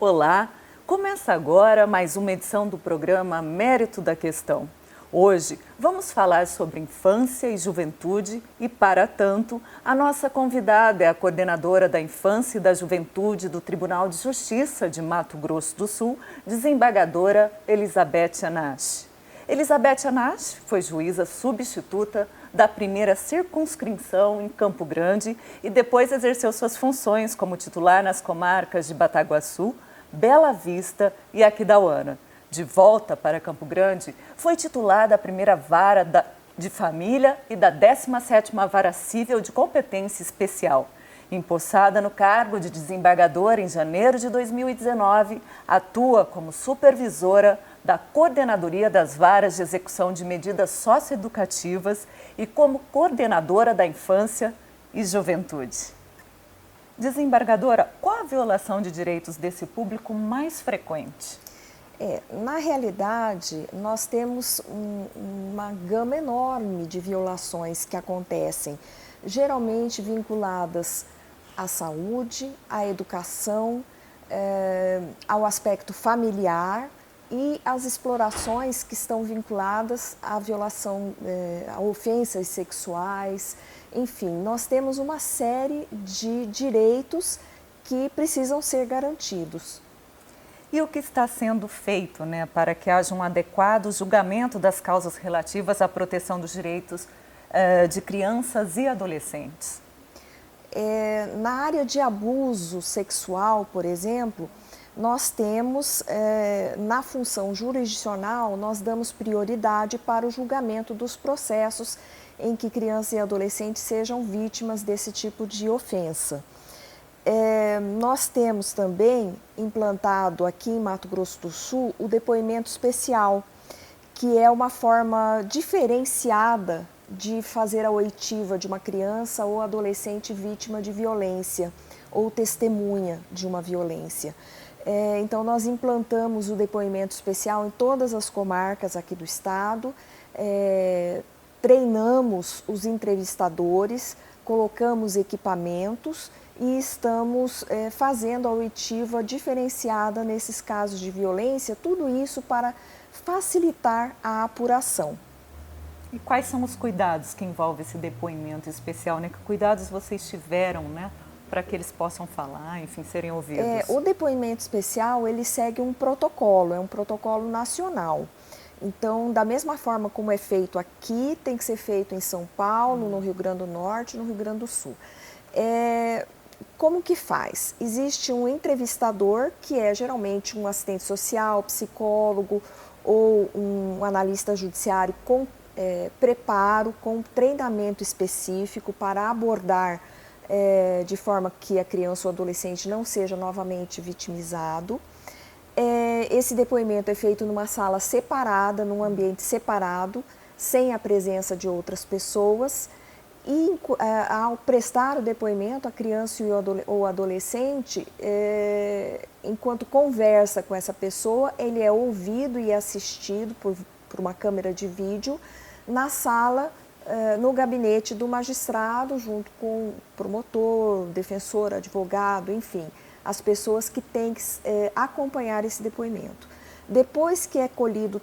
Olá, começa agora mais uma edição do programa Mérito da Questão. Hoje vamos falar sobre infância e juventude e, para tanto, a nossa convidada é a coordenadora da Infância e da Juventude do Tribunal de Justiça de Mato Grosso do Sul, desembargadora Elizabeth Anache. Elizabeth Anache foi juíza substituta da primeira circunscrição em Campo Grande e depois exerceu suas funções como titular nas comarcas de Bataguaçu, Bela Vista e Aquidauana. De volta para Campo Grande, foi titular da primeira vara de família e da 17ª Vara Civil de Competência Especial. Empossada no cargo de desembargadora em janeiro de 2019, atua como supervisora da Coordenadoria das Varas de Execução de Medidas Socioeducativas e como coordenadora da Infância e Juventude. Desembargadora, qual a violação de direitos desse público mais frequente? Na realidade, nós temos uma gama enorme de violações que acontecem, geralmente vinculadas à saúde, à educação, ao aspecto familiar e às explorações que estão vinculadas à violação, a ofensas sexuais. Enfim, nós temos uma série de direitos que precisam ser garantidos. E o que está sendo feito, para que haja um adequado julgamento das causas relativas à proteção dos direitos de crianças e adolescentes? Na área de abuso sexual, por exemplo, nós temos, na função jurisdicional, nós damos prioridade para o julgamento dos processos em que crianças e adolescentes sejam vítimas desse tipo de ofensa. Nós temos também implantado aqui em Mato Grosso do Sul o depoimento especial, que é uma forma diferenciada de fazer a oitiva de uma criança ou adolescente vítima de violência ou testemunha de uma violência. Então, nós implantamos o depoimento especial em todas as comarcas aqui do estado, treinamos os entrevistadores, colocamos equipamentos e estamos fazendo a oitiva diferenciada nesses casos de violência, tudo isso para facilitar a apuração. E quais são os cuidados que envolvem esse depoimento especial? Que cuidados vocês tiveram, para que eles possam falar, enfim, serem ouvidos? O depoimento especial, ele segue um protocolo, é um protocolo nacional. Então, da mesma forma como é feito aqui, tem que ser feito em São Paulo, no Rio Grande do Norte, no Rio Grande do Sul. Como que faz? Existe um entrevistador, que é geralmente um assistente social, psicólogo ou um analista judiciário com preparo, com treinamento específico para abordar de forma que a criança ou adolescente não seja novamente vitimizado. Esse depoimento é feito numa sala separada, num ambiente separado, sem a presença de outras pessoas. E ao prestar o depoimento, a criança ou o adolescente, enquanto conversa com essa pessoa, ele é ouvido e assistido por uma câmera de vídeo na sala, no gabinete do magistrado, junto com o promotor, defensor, advogado, enfim, as pessoas que têm que acompanhar esse depoimento. Depois que é colhido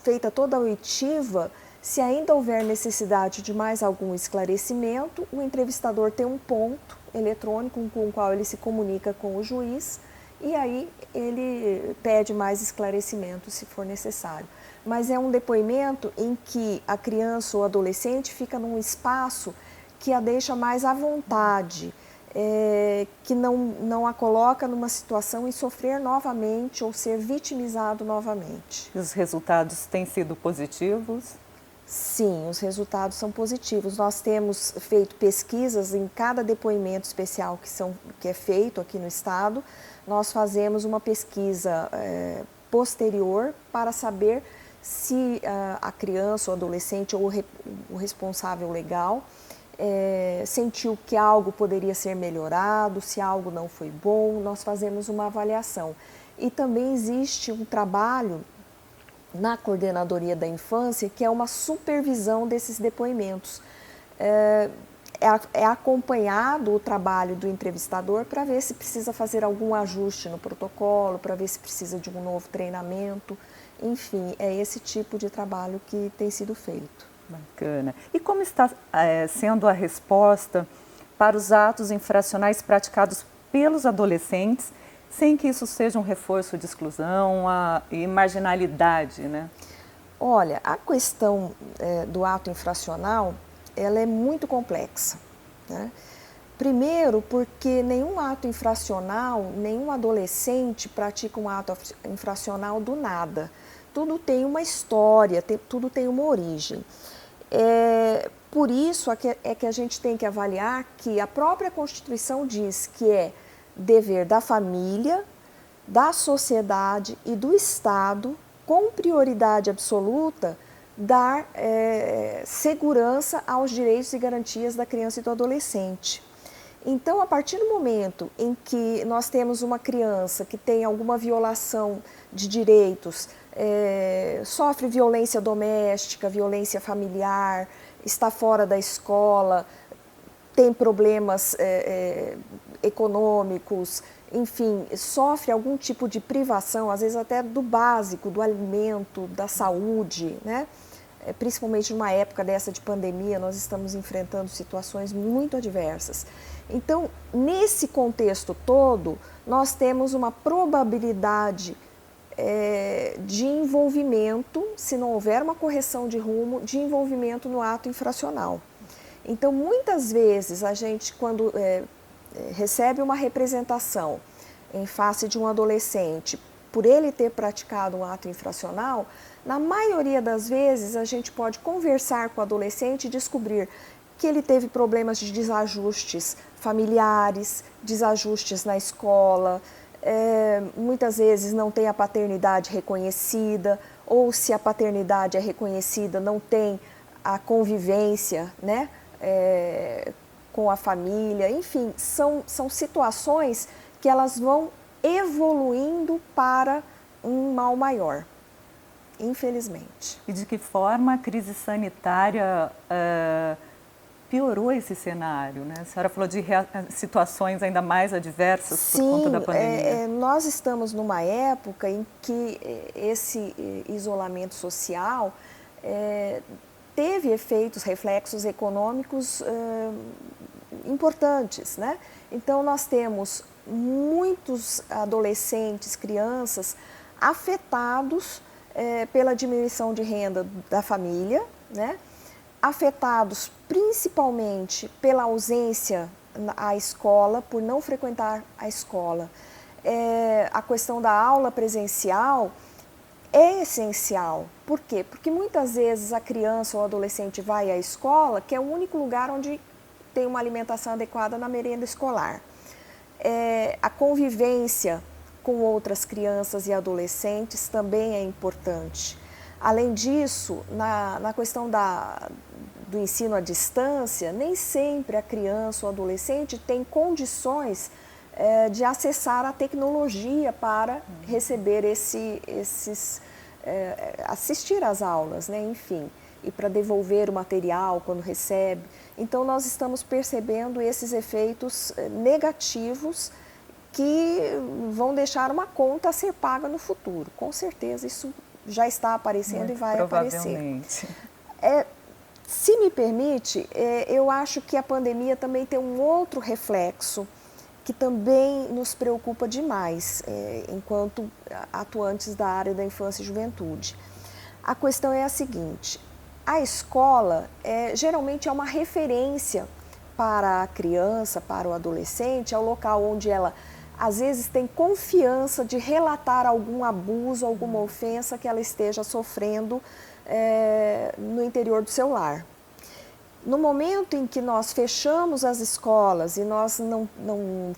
feita toda a oitiva, se ainda houver necessidade de mais algum esclarecimento, o entrevistador tem um ponto eletrônico com o qual ele se comunica com o juiz e aí ele pede mais esclarecimento se for necessário. Mas é um depoimento em que a criança ou adolescente fica num espaço que a deixa mais à vontade, que não a coloca numa situação em sofrer novamente ou ser vitimizado novamente. E os resultados têm sido positivos? Sim, os resultados são positivos. Nós temos feito pesquisas em cada depoimento especial que é feito aqui no estado. Nós fazemos uma pesquisa posterior para saber se a criança, o adolescente ou o responsável legal sentiu que algo poderia ser melhorado, se algo não foi bom, nós fazemos uma avaliação. E também existe um trabalho na Coordenadoria da Infância, que é uma supervisão desses depoimentos. é acompanhado o trabalho do entrevistador para ver se precisa fazer algum ajuste no protocolo, para ver se precisa de um novo treinamento. Enfim, é esse tipo de trabalho que tem sido feito. Bacana. E como está sendo a resposta para os atos infracionais praticados pelos adolescentes, sem que isso seja um reforço de exclusão e marginalidade, né? Olha, a questão do ato infracional, ela é muito complexa, né? Primeiro, porque nenhum ato infracional, nenhum adolescente pratica um ato infracional do nada. Tudo tem uma história, tudo tem uma origem. Por isso é que a gente tem que avaliar que a própria Constituição diz que é dever da família, da sociedade e do Estado, com prioridade absoluta, dar segurança aos direitos e garantias da criança e do adolescente. Então, a partir do momento em que nós temos uma criança que tem alguma violação de direitos, sofre violência doméstica, violência familiar, está fora da escola, tem problemas econômicos, enfim, sofre algum tipo de privação, às vezes até do básico, do alimento, da saúde, né? Principalmente numa época dessa de pandemia, nós estamos enfrentando situações muito adversas. Então, nesse contexto todo, nós temos uma probabilidade de envolvimento, se não houver uma correção de rumo, de envolvimento no ato infracional. Então, muitas vezes, a gente, quando recebe uma representação em face de um adolescente, por ele ter praticado um ato infracional, na maioria das vezes a gente pode conversar com o adolescente e descobrir que ele teve problemas de desajustes familiares, desajustes na escola, muitas vezes não tem a paternidade reconhecida, ou se a paternidade é reconhecida, não tem a convivência, né, com a família. Enfim, são situações que elas vão evoluindo para um mal maior, infelizmente. E de que forma a crise sanitária piorou esse cenário, né? A senhora falou de situações ainda mais adversas. Sim, por conta da pandemia. Nós estamos numa época em que esse isolamento social teve efeitos, reflexos econômicos importantes, né? Então, nós temos muitos adolescentes, crianças, afetados pela diminuição de renda da família, né? Afetados principalmente pela ausência à escola, por não frequentar a escola. A questão da aula presencial é essencial. Por quê? Porque muitas vezes a criança ou o adolescente vai à escola, que é o único lugar onde tem uma alimentação adequada na merenda escolar. A convivência com outras crianças e adolescentes também é importante. Além disso, na questão do ensino à distância, nem sempre a criança ou adolescente tem condições de acessar a tecnologia para receber assistir às aulas, né? Enfim, e para devolver o material quando recebe. Então, nós estamos percebendo esses efeitos negativos que vão deixar uma conta a ser paga no futuro. Com certeza, isso já está aparecendo. Muito e vai aparecer. Se me permite, eu acho que a pandemia também tem um outro reflexo que também nos preocupa demais, enquanto atuantes da área da infância e juventude. A questão é a seguinte: a escola geralmente é uma referência para a criança, para o adolescente, é o local onde ela às vezes tem confiança de relatar algum abuso, alguma ofensa que ela esteja sofrendo no interior do seu lar. No momento em que nós fechamos as escolas e nós não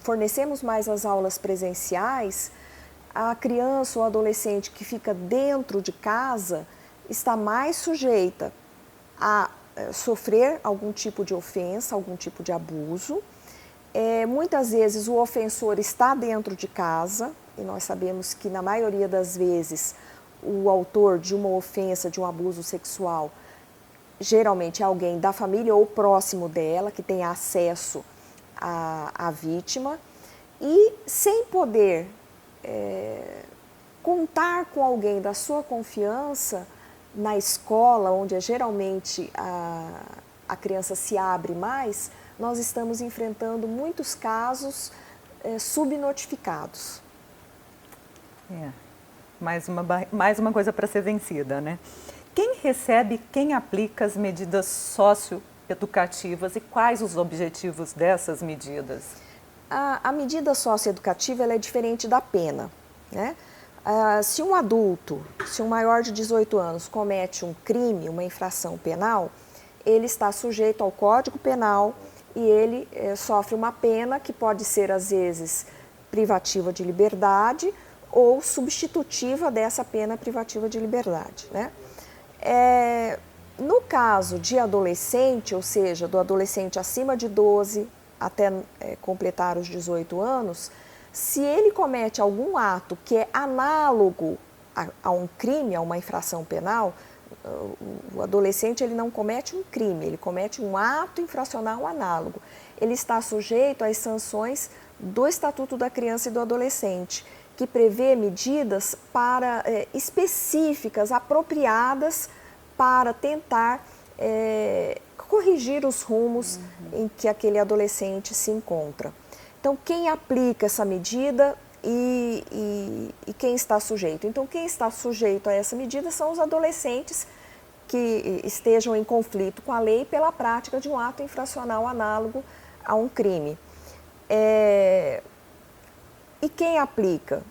fornecemos mais as aulas presenciais, a criança ou adolescente que fica dentro de casa está mais sujeita a sofrer algum tipo de ofensa, algum tipo de abuso. Muitas vezes o ofensor está dentro de casa, e nós sabemos que na maioria das vezes o autor de uma ofensa, de um abuso sexual, geralmente é alguém da família ou próximo dela, que tem acesso à vítima, e sem poder contar com alguém da sua confiança na escola, onde geralmente a criança se abre mais, nós estamos enfrentando muitos casos subnotificados. Mais uma coisa para ser vencida, né? Quem recebe, quem aplica as medidas socioeducativas e quais os objetivos dessas medidas? A medida socioeducativa ela é diferente da pena, né? Se um adulto, se um maior de 18 anos comete um crime, uma infração penal, ele está sujeito ao Código Penal e ele sofre uma pena que pode ser, às vezes, privativa de liberdade ou substitutiva dessa pena privativa de liberdade, né? No caso de adolescente, ou seja, do adolescente acima de 12 até completar os 18 anos, se ele comete algum ato que é análogo a um crime, a uma infração penal, o adolescente ele não comete um crime, ele comete um ato infracional análogo. Ele está sujeito às sanções do Estatuto da Criança e do Adolescente, que prevê medidas específicas, apropriadas para tentar corrigir os rumos em que aquele adolescente se encontra. Então, quem aplica essa medida e quem está sujeito? Então, quem está sujeito a essa medida são os adolescentes que estejam em conflito com a lei pela prática de um ato infracional análogo a um crime. E quem aplica?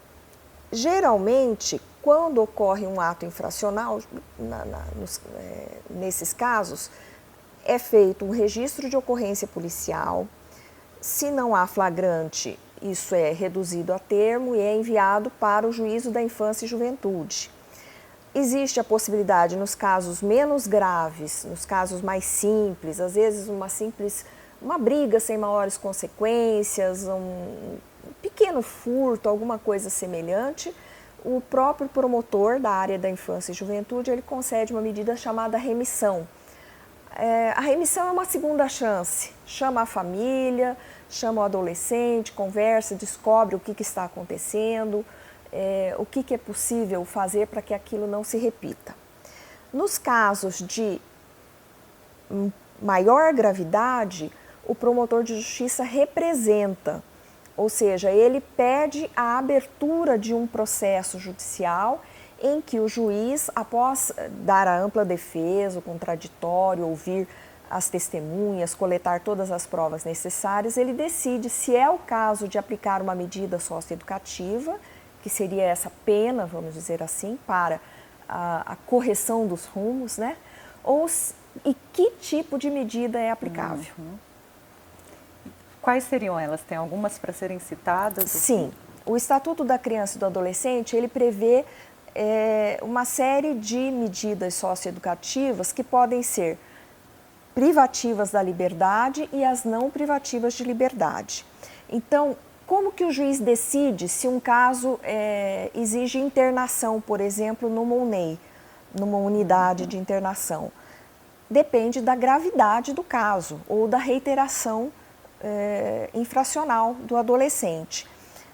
Geralmente, quando ocorre um ato infracional, nesses casos, é feito um registro de ocorrência policial. Se não há flagrante, isso é reduzido a termo e é enviado para o Juízo da Infância e Juventude. Existe a possibilidade, nos casos menos graves, nos casos mais simples, às vezes uma briga sem maiores consequências, um pequeno furto, alguma coisa semelhante, o próprio promotor da área da infância e juventude, ele concede uma medida chamada remissão. A remissão é uma segunda chance, chama a família, chama o adolescente, conversa, descobre o que está acontecendo, o que é possível fazer para que aquilo não se repita. Nos casos de maior gravidade, o promotor de justiça representa, ou seja, ele pede a abertura de um processo judicial em que o juiz, após dar a ampla defesa, o contraditório, ouvir as testemunhas, coletar todas as provas necessárias, ele decide se é o caso de aplicar uma medida socioeducativa, que seria essa pena, vamos dizer assim, para a correção dos rumos, né? E que tipo de medida é aplicável. Quais seriam elas? Tem algumas para serem citadas? Sim. O Estatuto da Criança e do Adolescente, ele prevê uma série de medidas socioeducativas que podem ser privativas da liberdade e as não privativas de liberdade. Então, como que o juiz decide se um caso exige internação, por exemplo, numa UNEI, numa unidade de internação? Depende da gravidade do caso ou da reiteração infracional do adolescente.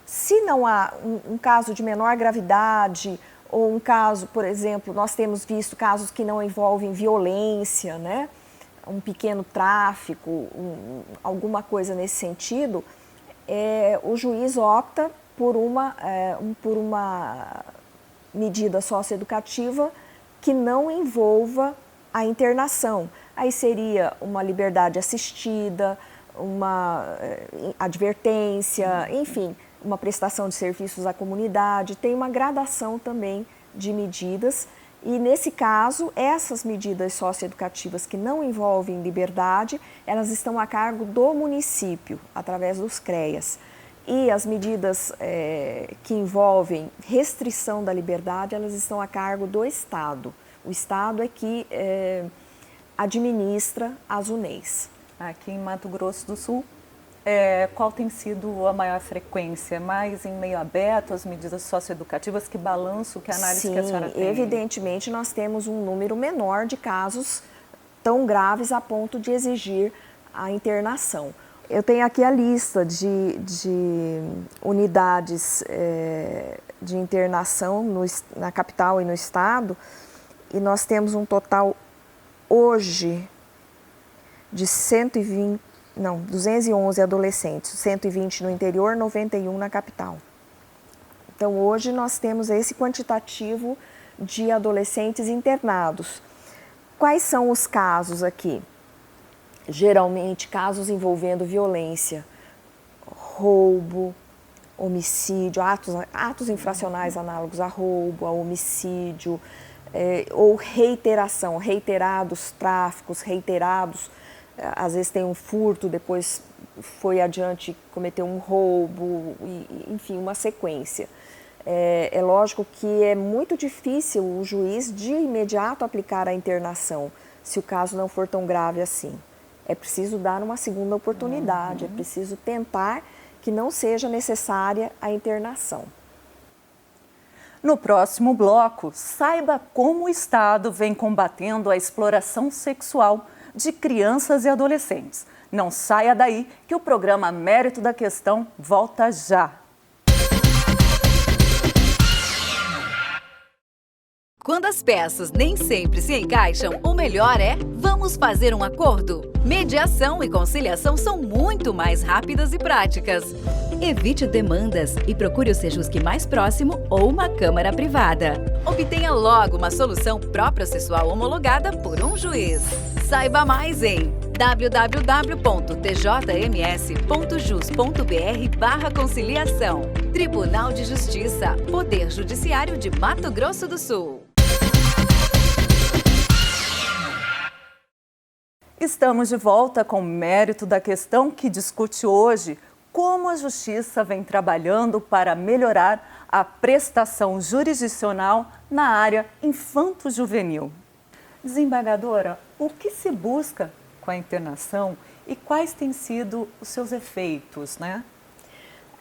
Se não há um caso de menor gravidade ou um caso, por exemplo, nós temos visto casos que não envolvem violência, né? Um pequeno tráfico, alguma coisa nesse sentido, o juiz opta por uma medida socioeducativa que não envolva a internação. Aí seria uma liberdade assistida, uma advertência, enfim, uma prestação de serviços à comunidade. Tem uma gradação também de medidas e, nesse caso, essas medidas socioeducativas que não envolvem liberdade, elas estão a cargo do município, através dos CREAS. E as medidas que envolvem restrição da liberdade, elas estão a cargo do Estado. O Estado é que administra as UNEIs. Aqui em Mato Grosso do Sul, qual tem sido a maior frequência? Mais em meio aberto, as medidas socioeducativas? Que balanço, que análise que a senhora tem? Sim, evidentemente nós temos um número menor de casos tão graves a ponto de exigir a internação. Eu tenho aqui a lista de unidades de internação na capital e no estado, e nós temos um total hoje de 211 adolescentes, 120 no interior, 91 na capital. Então hoje nós temos esse quantitativo de adolescentes internados. Quais são os casos aqui? Geralmente casos envolvendo violência, roubo, homicídio, atos infracionais análogos a roubo, a homicídio, ou reiteração, reiterados tráficos, reiterados, às vezes tem um furto, depois foi adiante, cometeu um roubo, enfim, uma sequência. É lógico que é muito difícil o juiz de imediato aplicar a internação, se o caso não for tão grave assim. É preciso dar uma segunda oportunidade, é preciso tentar que não seja necessária a internação. No próximo bloco, saiba como o Estado vem combatendo a exploração sexual de crianças e adolescentes. Não saia daí que o programa Mérito da Questão volta já. Quando as peças nem sempre se encaixam, o melhor é vamos fazer um acordo. Mediação e conciliação são muito mais rápidas e práticas. Evite demandas e procure o Sejusc mais próximo ou uma câmara privada. Obtenha logo uma solução pró-processual homologada por um juiz. Saiba mais em www.tjms.jus.br/conciliação. Tribunal de Justiça, Poder Judiciário de Mato Grosso do Sul. Estamos de volta com o Mérito da Questão, que discute hoje como a Justiça vem trabalhando para melhorar a prestação jurisdicional na área infanto-juvenil. Desembargadora, o que se busca com a internação e quais têm sido os seus efeitos, né?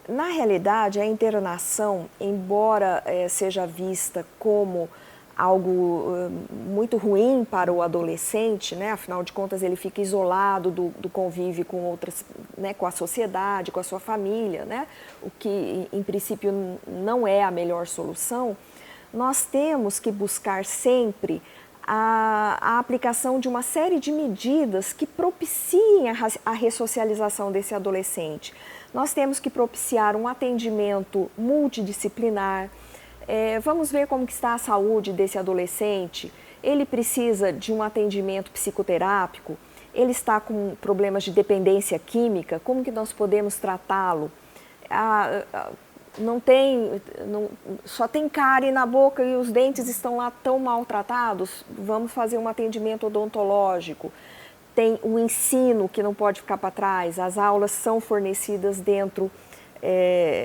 Na realidade, a internação, embora seja vista como algo muito ruim para o adolescente, né? Afinal de contas ele fica isolado do convívio com outras, né? Com a sociedade, com a sua família, né? O que em princípio não é a melhor solução. Nós temos que buscar sempre a aplicação de uma série de medidas que propiciem a ressocialização desse adolescente. Nós temos que propiciar um atendimento multidisciplinar. Vamos ver como que está a saúde desse adolescente. Ele precisa de um atendimento psicoterápico, ele está com problemas de dependência química, como que nós podemos tratá-lo? Só tem cárie na boca e os dentes estão lá tão maltratados, vamos fazer um atendimento odontológico. Tem o ensino que não pode ficar para trás, as aulas são fornecidas dentro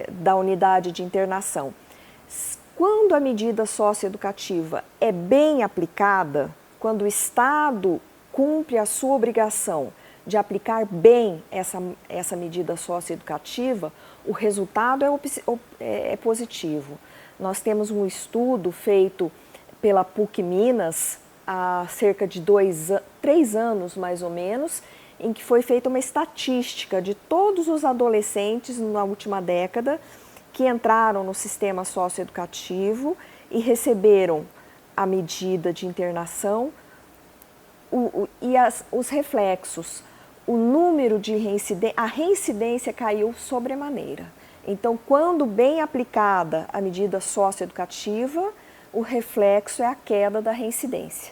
da unidade de internação. Quando a medida socioeducativa é bem aplicada, quando o Estado cumpre a sua obrigação de aplicar bem essa medida socioeducativa, o resultado é positivo. Nós temos um estudo feito pela PUC Minas há cerca de 3 anos, mais ou menos, em que foi feita uma estatística de todos os adolescentes na última década que entraram no sistema socioeducativo e receberam a medida de internação os reflexos. O número de a reincidência caiu sobremaneira. Então, quando bem aplicada a medida socioeducativa, o reflexo é a queda da reincidência.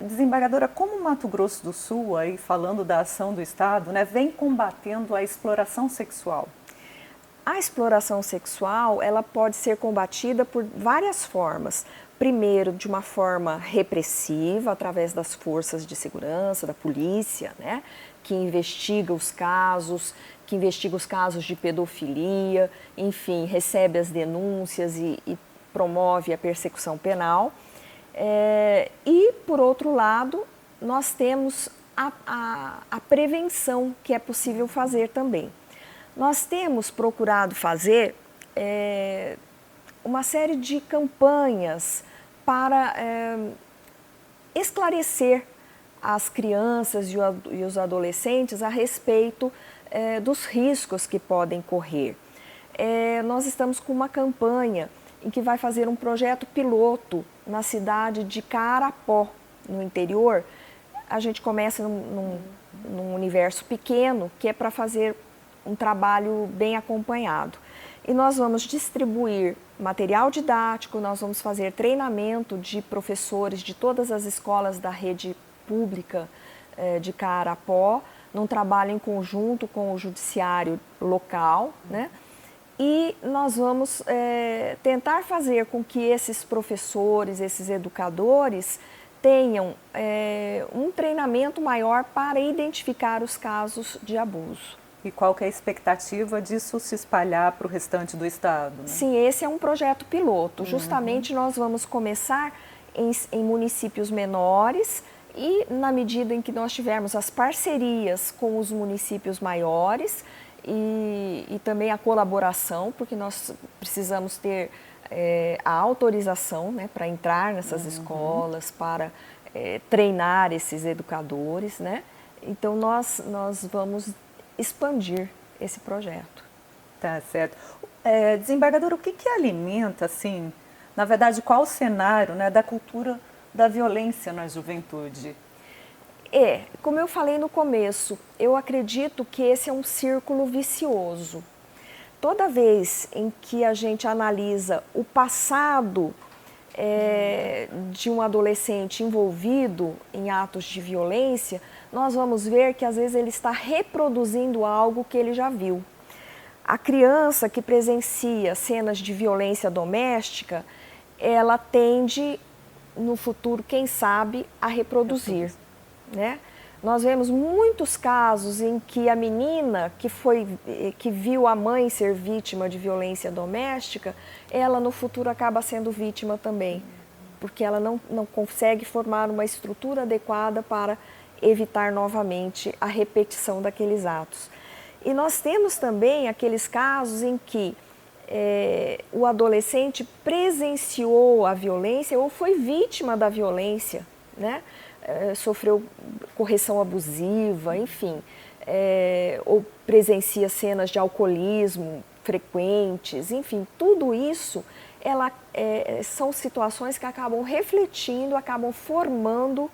Desembargadora, como o Mato Grosso do Sul, aí falando da ação do Estado, né, vem combatendo a exploração sexual? A exploração sexual, ela pode ser combatida por várias formas. Primeiro, de uma forma repressiva, através das forças de segurança, da polícia, né, que investiga os casos de pedofilia, enfim, recebe as denúncias e promove a persecução penal. E, por outro lado, nós temos a prevenção que é possível fazer também. Nós temos procurado fazer uma série de campanhas para esclarecer as crianças e os adolescentes a respeito dos riscos que podem correr. Nós estamos com uma campanha em que vai fazer um projeto piloto na cidade de Carapó, no interior. A gente começa num universo pequeno, que é para fazer um trabalho bem acompanhado. E nós vamos distribuir material didático, nós vamos fazer treinamento de professores de todas as escolas da rede pública de Carapó, num trabalho em conjunto com o judiciário local, né? E nós vamos tentar fazer com que esses professores, esses educadores, tenham um treinamento maior para identificar os casos de abuso. E qual que é a expectativa disso se espalhar para o restante do estado? Né? Sim, esse é um projeto piloto. Justamente nós vamos começar em municípios menores e na medida em que nós tivermos as parcerias com os municípios maiores e também a colaboração, porque nós precisamos ter a autorização, né, para entrar nessas escolas, para treinar esses educadores, né? Então nós vamos expandir esse projeto. Tá certo. Desembargadora, o que alimenta, assim, na verdade, qual o cenário, né, da cultura da violência na juventude? Como eu falei no começo, eu acredito que esse é um círculo vicioso. Toda vez em que a gente analisa o passado de um adolescente envolvido em atos de violência, nós vamos ver que às vezes ele está reproduzindo algo que ele já viu. A criança que presencia cenas de violência doméstica, ela tende, no futuro, quem sabe, a reproduzir, né? Nós vemos muitos casos em que a menina que viu a mãe ser vítima de violência doméstica, ela no futuro acaba sendo vítima também, porque ela não consegue formar uma estrutura adequada para evitar novamente a repetição daqueles atos. E nós temos também aqueles casos em que o adolescente presenciou a violência ou foi vítima da violência, né? Sofreu correção abusiva, enfim, ou presencia cenas de alcoolismo frequentes, enfim, tudo isso são situações que acabam refletindo, acabam formando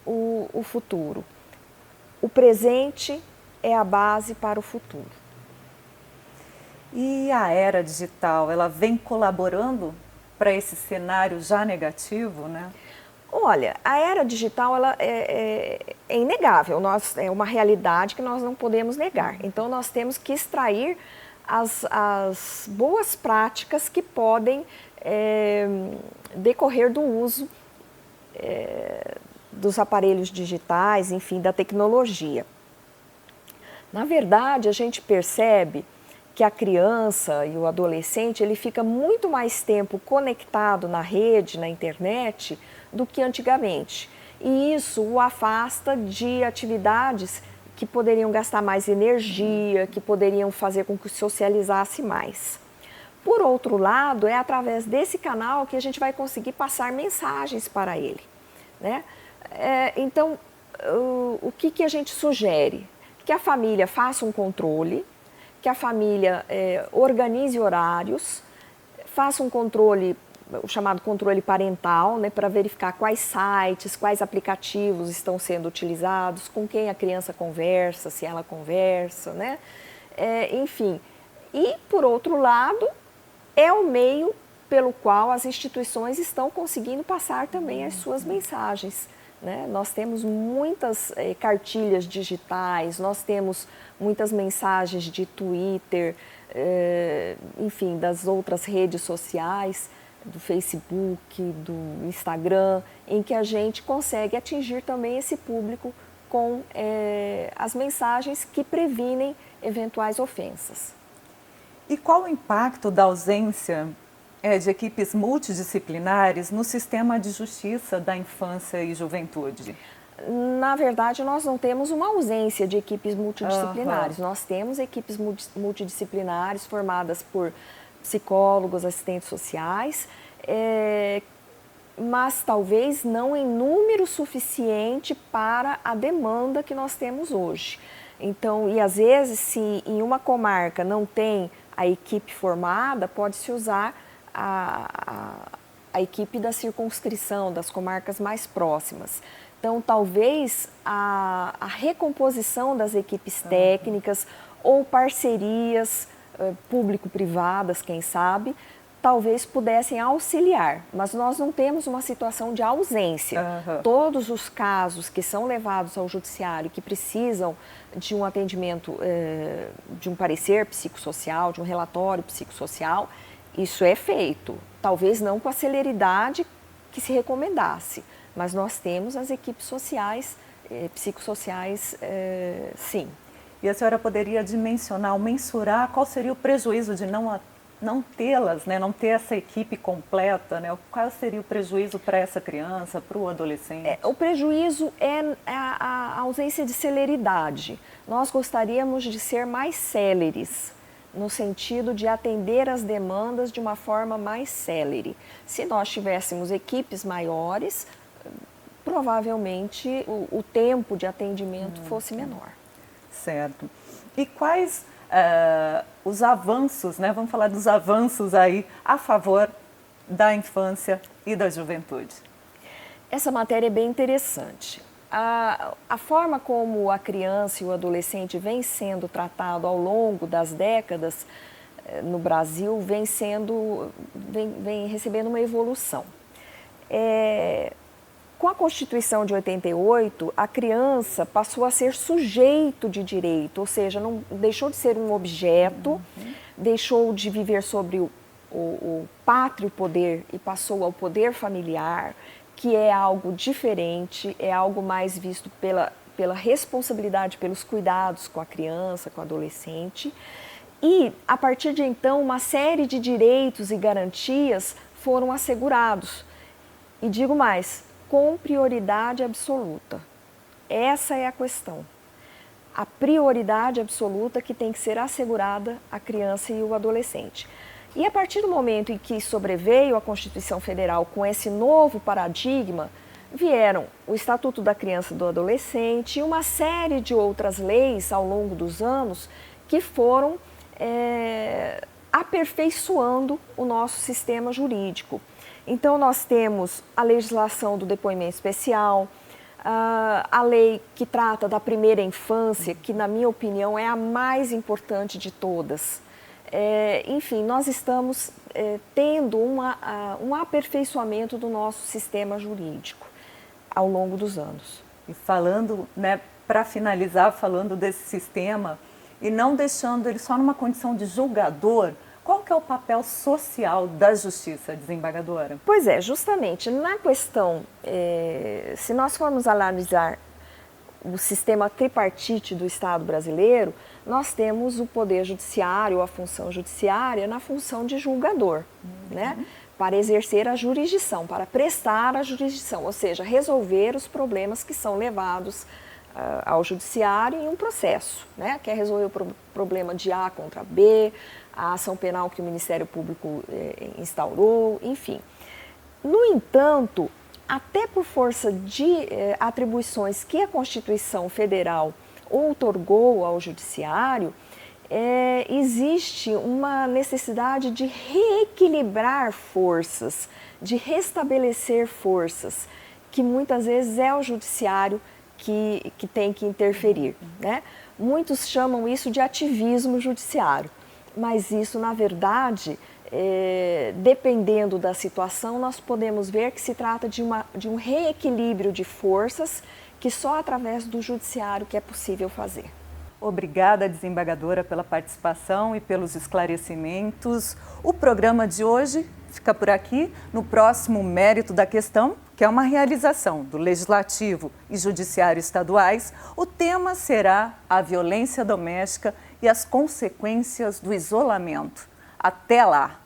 o futuro. O presente é a base para o futuro. E a era digital, ela vem colaborando para esse cenário já negativo, né? Olha, a era digital ela é inegável, é uma realidade que nós não podemos negar. Então, nós temos que extrair as boas práticas que podem decorrer do uso dos aparelhos digitais, enfim, da tecnologia. Na verdade, a gente percebe que a criança e o adolescente, ele fica muito mais tempo conectado na rede, na internet, do que antigamente. E isso o afasta de atividades que poderiam gastar mais energia, que poderiam fazer com que socializasse mais. Por outro lado, é através desse canal que a gente vai conseguir passar mensagens para ele, né? Então, o que a gente sugere? Que a família faça um controle, que a família organize horários, faça um controle, o chamado controle parental, né, para verificar quais sites, quais aplicativos estão sendo utilizados, com quem a criança conversa, se ela conversa, né? Enfim. E, por outro lado, é o meio pelo qual as instituições estão conseguindo passar também as suas mensagens, né? Nós temos muitas cartilhas digitais, nós temos muitas mensagens de Twitter, enfim, das outras redes sociais, do Facebook, do Instagram, em que a gente consegue atingir também esse público com as mensagens que previnem eventuais ofensas. E qual o impacto da ausência de equipes multidisciplinares no sistema de justiça da infância e juventude? Na verdade, nós não temos uma ausência de equipes multidisciplinares. Nós temos equipes multidisciplinares formadas por psicólogos, assistentes sociais, mas talvez não em número suficiente para a demanda que nós temos hoje. Então, e às vezes, se em uma comarca não tem a equipe formada, pode-se usar a equipe da circunscrição, das comarcas mais próximas. Então, talvez a recomposição das equipes técnicas ou parcerias público-privadas, quem sabe, talvez pudessem auxiliar, mas nós não temos uma situação de ausência. Todos os casos que são levados ao judiciário, que precisam de um atendimento, de um parecer psicossocial, de um relatório psicossocial, isso é feito. Talvez não com a celeridade que se recomendasse, mas nós temos as equipes sociais, psicossociais, sim. E a senhora poderia dimensionar ou mensurar qual seria o prejuízo de não tê-las, né? Não ter essa equipe completa, né? Qual seria o prejuízo para essa criança, para o adolescente? O prejuízo é a ausência de celeridade. Nós gostaríamos de ser mais céleres, no sentido de atender as demandas de uma forma mais célere. Se nós tivéssemos equipes maiores, provavelmente o tempo de atendimento fosse menor. Certo. E quais os avanços, né? Vamos falar dos avanços aí a favor da infância e da juventude. Essa matéria é bem interessante. A forma como a criança e o adolescente vem sendo tratado ao longo das décadas no Brasil vem recebendo uma evolução. Com a Constituição de 88, a criança passou a ser sujeito de direito, ou seja, não deixou de ser um objeto, deixou de viver sobre o pátrio poder e passou ao poder familiar, que é algo diferente, é algo mais visto pela responsabilidade, pelos cuidados com a criança, com o adolescente. E, a partir de então, uma série de direitos e garantias foram assegurados. E digo mais, com prioridade absoluta. Essa é a questão. A prioridade absoluta que tem que ser assegurada à criança e ao adolescente. E a partir do momento em que sobreveio a Constituição Federal com esse novo paradigma, vieram o Estatuto da Criança e do Adolescente e uma série de outras leis ao longo dos anos que foram aperfeiçoando o nosso sistema jurídico. Então, nós temos a legislação do depoimento especial, a lei que trata da primeira infância, que, na minha opinião, é a mais importante de todas. Enfim, nós estamos tendo um aperfeiçoamento do nosso sistema jurídico ao longo dos anos. E falando, né, para finalizar, falando desse sistema e não deixando ele só numa condição de julgador, qual que é o papel social da justiça, desembargadora? Pois é, justamente na questão, se nós formos analisar o sistema tripartite do Estado brasileiro, nós temos o poder judiciário, a função judiciária, na função de julgador, né? Para exercer a jurisdição, para prestar a jurisdição, ou seja, resolver os problemas que são levados ao judiciário em um processo, né? Quer resolver o problema de A contra B, a ação penal que o Ministério Público instaurou, enfim. No entanto, até por força de atribuições que a Constituição Federal outorgou ao Judiciário, existe uma necessidade de reequilibrar forças, de restabelecer forças, que muitas vezes é o Judiciário que tem que interferir, né? Muitos chamam isso de ativismo judiciário, mas isso, na verdade, dependendo da situação, nós podemos ver que se trata de um reequilíbrio de forças que só através do judiciário que é possível fazer. Obrigada, desembargadora, pela participação e pelos esclarecimentos. O programa de hoje fica por aqui. No próximo Mérito da Questão, que é uma realização do Legislativo e Judiciário estaduais, o tema será a violência doméstica e as consequências do isolamento. Até lá!